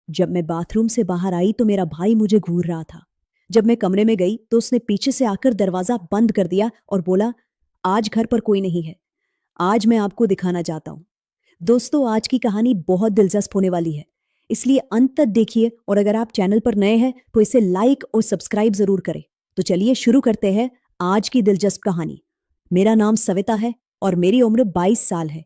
जब मैं बाथरूम से बाहर आई तो मेरा भाई मुझे घूर रहा था। जब मैं कमरे में गई तो उसने पीछे से आकर दरवाजा बंद कर दिया और बोला, आज घर पर कोई नहीं है, आज मैं आपको दिखाना चाहता हूं। दोस्तों, आज की कहानी बहुत दिलचस्प होने वाली है, इसलिए अंत तक देखिए और अगर आप चैनल पर नए हैं तो इसे लाइक और सब्सक्राइब जरूर करें। तो चलिए शुरू करते हैं आज की दिलचस्प कहानी। मेरा नाम सविता है और मेरी उम्र 22 साल है।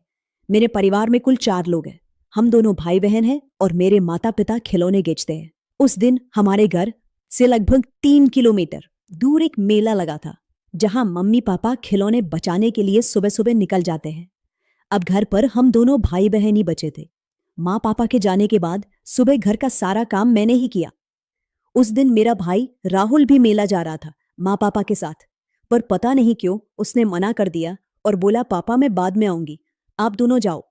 मेरे परिवार में कुल 4 लोग हैं। हम दोनों भाई बहन हैं और मेरे माता पिता खिलौने बेचते हैं। उस दिन हमारे घर से लगभग 3 किलोमीटर दूर एक मेला लगा था, जहां मम्मी पापा खिलौने बचाने के लिए सुबह सुबह निकल जाते हैं। अब घर पर हम दोनों भाई बहन ही बचे थे। माँ पापा के जाने के बाद सुबह घर का सारा काम मैंने ही किया। उस दिन मेरा भाई राहुल भी मेला जा रहा था माँ पापा के साथ, पर पता नहीं क्यों उसने मना कर दिया और बोला, पापा मैं बाद में आऊंगी, आप दोनों जाओ।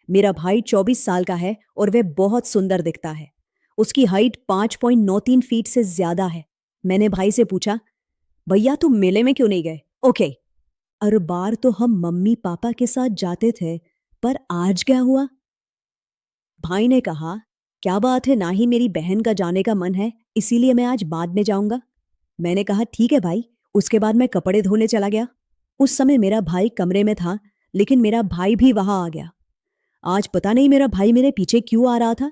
मेरा भाई 24 साल का है और वह बहुत सुंदर दिखता है। उसकी हाइट 5.93 फीट से ज्यादा है। मैंने भाई से पूछा, भैया तुम मेले में क्यों नहीं गए? ओके। हर बार तो हम मम्मी पापा के साथ जाते थे, पर आज क्या हुआ? भाई ने कहा, क्या बात है, ना ही मेरी बहन का जाने का मन है, इसीलिए मैं आज बाद में जाऊंगा। मैंने कहा ठीक है भाई। उसके बाद मैं कपड़े धोने चला गया। उस समय मेरा भाई कमरे में था, लेकिन मेरा भाई भी वहां आ गया। आज पता नहीं मेरा भाई मेरे पीछे क्यों आ रहा था।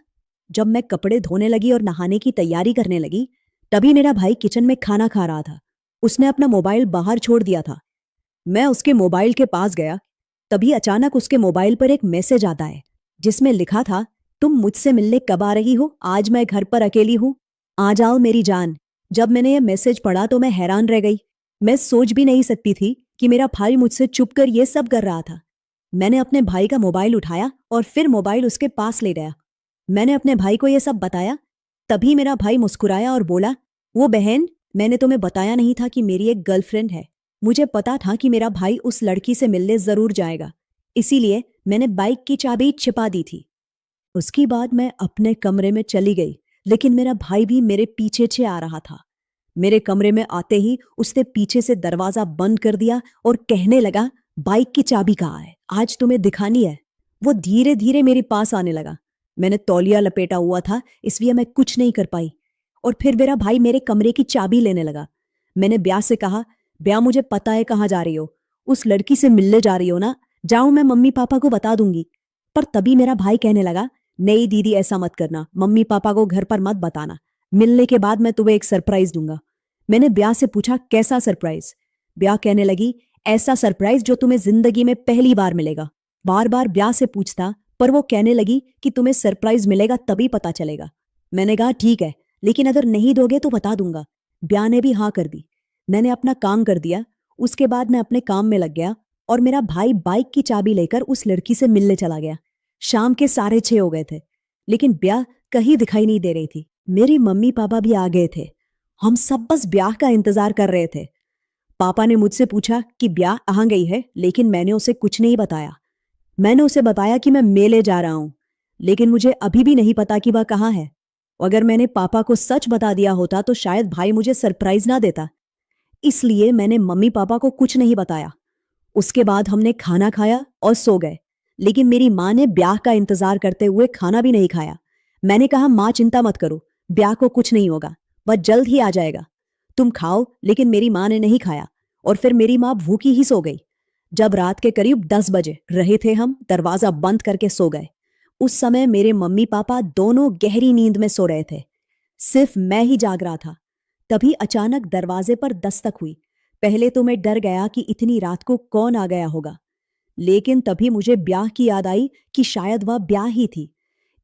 जब मैं कपड़े धोने लगी और नहाने की तैयारी करने लगी, तभी मेरा भाई किचन में खाना खा रहा था। उसने अपना मोबाइल बाहर छोड़ दिया था। मैं उसके मोबाइल के पास गया, तभी अचानक उसके मोबाइल पर एक मैसेज आता है, जिसमें लिखा था, तुम मुझसे मिलने कब आ रही हो? आज मैं घर पर अकेली हूं, आ जाओ मेरी जान। जब मैंने यह मैसेज पढ़ा तो मैं हैरान रह गई। मैं सोच भी नहीं सकती थी कि मेरा भाई मुझसे छुप कर यह सब कर रहा था। मैंने अपने भाई का मोबाइल उठाया और फिर मोबाइल उसके पास ले गया। मैंने अपने भाई को यह सब बताया। तभी मेरा भाई मुस्कुराया और बोला, वो बहन, मैंने तुम्हें बताया नहीं था कि मेरी एक गर्लफ्रेंड है। मुझे पता था कि मेरा भाई उस लड़की से मिलने जरूर जाएगा, इसीलिए मैंने बाइक की चाबी छिपा दी थी। उसके बाद मैं अपने कमरे में चली गई, लेकिन मेरा भाई भी मेरे पीछे छे आ रहा था। मेरे कमरे में आते ही उसने पीछे से दरवाजा बंद कर दिया और कहने लगा, बाइक की चाबी कहाँ है? आज तुम्हें दिखानी है। वो धीरे धीरे मेरे पास आने लगा। मैंने तौलिया लपेटा हुआ था, इसलिए मैं कुछ नहीं कर पाई। और फिर मेरा भाई मेरे कमरे की चाबी लेने लगा। मैंने ब्याह से कहा, ब्याह मुझे पता है कहाँ जा रही हो, उस लड़की से मिलने जा रही हो ना? जाओ, मैं मम्मी पापा को बता दूंगी। पर तभी मेरा भाई कहने लगा, नहीं दीदी ऐसा मत करना, मम्मी पापा को घर पर मत बताना, मिलने के बाद मैं तुम्हें एक सरप्राइज दूंगा। मैंने ब्याह से पूछा, कैसा सरप्राइज? ब्याह कहने लगी, ऐसा सरप्राइज जो तुम्हें जिंदगी में पहली बार मिलेगा। बार बार ब्याह से पूछता, पर वो कहने लगी कि तुम्हें सरप्राइज मिलेगा तभी पता चलेगा। मैंने कहा ठीक है, लेकिन अगर नहीं दोगे तो बता दूंगा। ब्याह ने भी हाँ कर दी। मैंने अपना काम कर दिया। उसके बाद मैं अपने काम में लग गया और मेरा भाई बाइक की चाबी लेकर उस लड़की से मिलने चला गया। शाम के 6:30 हो गए थे, लेकिन ब्याह कहीं दिखाई नहीं दे रही थी। मेरे मम्मी पापा भी आ गए थे। हम सब बस ब्याह का इंतजार कर रहे थे। पापा ने मुझसे पूछा कि ब्याह कहाँ गई है, लेकिन मैंने उसे कुछ नहीं बताया। मैंने उसे बताया कि मैं मेले जा रहा हूं, लेकिन मुझे अभी भी नहीं पता कि वह कहाँ है। अगर मैंने पापा को सच बता दिया होता तो शायद भाई मुझे सरप्राइज ना देता। इसलिए मैंने मम्मी पापा को कुछ नहीं बताया। उसके बाद हमने खाना खाया और सो गए, लेकिन मेरी माँ ने ब्याह का इंतजार करते हुए खाना भी नहीं खाया। मैंने कहा, माँ चिंता मत करो, ब्याह को कुछ नहीं होगा, वह जल्द ही आ जाएगा, तुम खाओ। लेकिन मेरी माँ ने नहीं खाया और फिर मेरी माँ भूखी ही सो गई। जब रात के करीब 10 बजे रहे थे, हम दरवाजा बंद करके सो गए। उस समय मेरे मम्मी पापा दोनों गहरी नींद में सो रहे थे, सिर्फ मैं ही जाग रहा था। तभी अचानक दरवाजे पर दस्तक हुई। पहले तो मैं डर गया कि इतनी रात को कौन आ गया होगा, लेकिन तभी मुझे ब्याह की याद आई कि शायद वह ब्याह ही थी।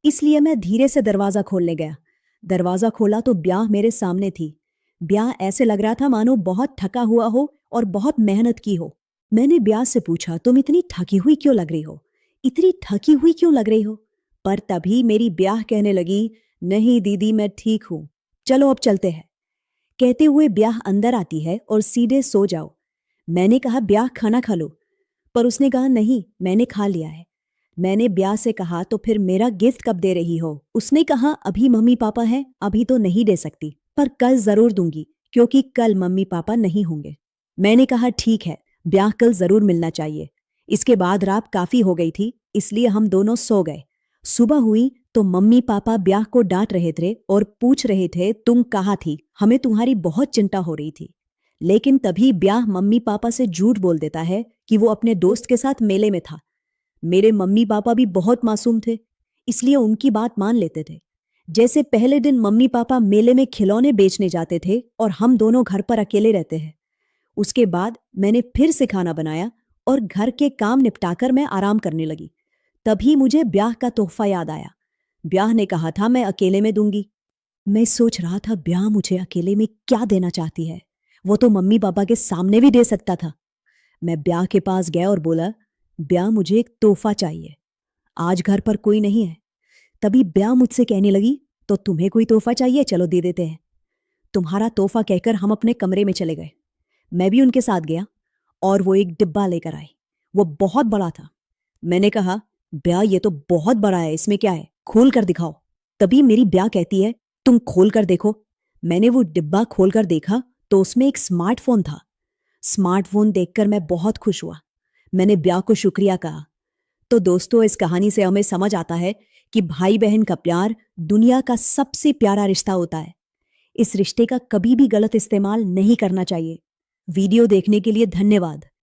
इसलिए मैं धीरे से दरवाजा खोलने गया। दरवाजा खोला तो ब्याह मेरे सामने थी। ब्याह ऐसे लग रहा था मानो बहुत थका हुआ हो और बहुत मेहनत की हो। मैंने ब्याह से पूछा, तुम इतनी थकी हुई क्यों लग रही हो? इतनी थकी हुई क्यों लग रही हो? पर तभी मेरी ब्याह कहने लगी, नहीं दीदी मैं ठीक हूं, चलो अब चलते हैं। कहते हुए ब्याह अंदर आती है और सीधे सो जाओ। मैंने कहा, ब्याह खाना खा लो, पर उसने कहा, नहीं मैंने खा लिया है। मैंने ब्याह से कहा, तो फिर मेरा गिफ्ट कब दे रही हो? उसने कहा, अभी मम्मी पापा हैं, अभी तो नहीं दे सकती, पर कल जरूर दूंगी, क्योंकि कल मम्मी पापा नहीं होंगे। मैंने कहा ठीक है, ब्याह कल जरूर मिलना चाहिए। इसके बाद रात काफी हो गई थी, इसलिए हम दोनों सो गए। सुबह हुई तो मम्मी पापा ब्याह को डांट रहे थे और पूछ रहे थे तुम कहाँ थी, हमें तुम्हारी बहुत चिंता हो रही थी। लेकिन तभी ब्याह मम्मी पापा से झूठ बोल देता है कि वो अपने दोस्त के साथ मेले में था। मेरे मम्मी पापा भी बहुत मासूम थे, इसलिए उनकी बात मान लेते थे। जैसे पहले दिन मम्मी पापा मेले में खिलौने बेचने जाते थे और हम दोनों घर पर अकेले रहते हैं। उसके बाद मैंने फिर से खाना बनाया और घर के काम निपटाकर मैं आराम करने लगी। तभी मुझे ब्याह का तोहफा याद आया। ब्याह ने कहा था मैं अकेले में दूंगी। मैं सोच रहा था ब्याह मुझे अकेले में क्या देना चाहती है, वो तो मम्मी पापा के सामने भी दे सकता था। मैं ब्याह के पास गया और बोला, ब्याह मुझे एक तोहफा चाहिए, आज घर पर कोई नहीं है। तभी ब्याह मुझसे कहने लगी, तो तुम्हें कोई तोहफा चाहिए, चलो दे देते हैं। तुम्हारा तोहफा कहकर हम अपने कमरे में चले गए। मैं भी उनके साथ गया और वो एक डिब्बा लेकर आई। वो बहुत बड़ा था। मैंने कहा, ब्याह ये तो बहुत बड़ा है, इसमें क्या है, खोल कर दिखाओ। तभी मेरी ब्याह कहती है, तुम खोल कर देखो। मैंने वो डिब्बा खोल कर देखा तो उसमें एक स्मार्टफोन था। स्मार्टफोन देखकर मैं बहुत खुश हुआ। मैंने ब्याह को शुक्रिया कहा। तो दोस्तों, इस कहानी से हमें समझ आता है कि भाई बहन का प्यार दुनिया का सबसे प्यारा रिश्ता होता है। इस रिश्ते का कभी भी गलत इस्तेमाल नहीं करना चाहिए। वीडियो देखने के लिए धन्यवाद।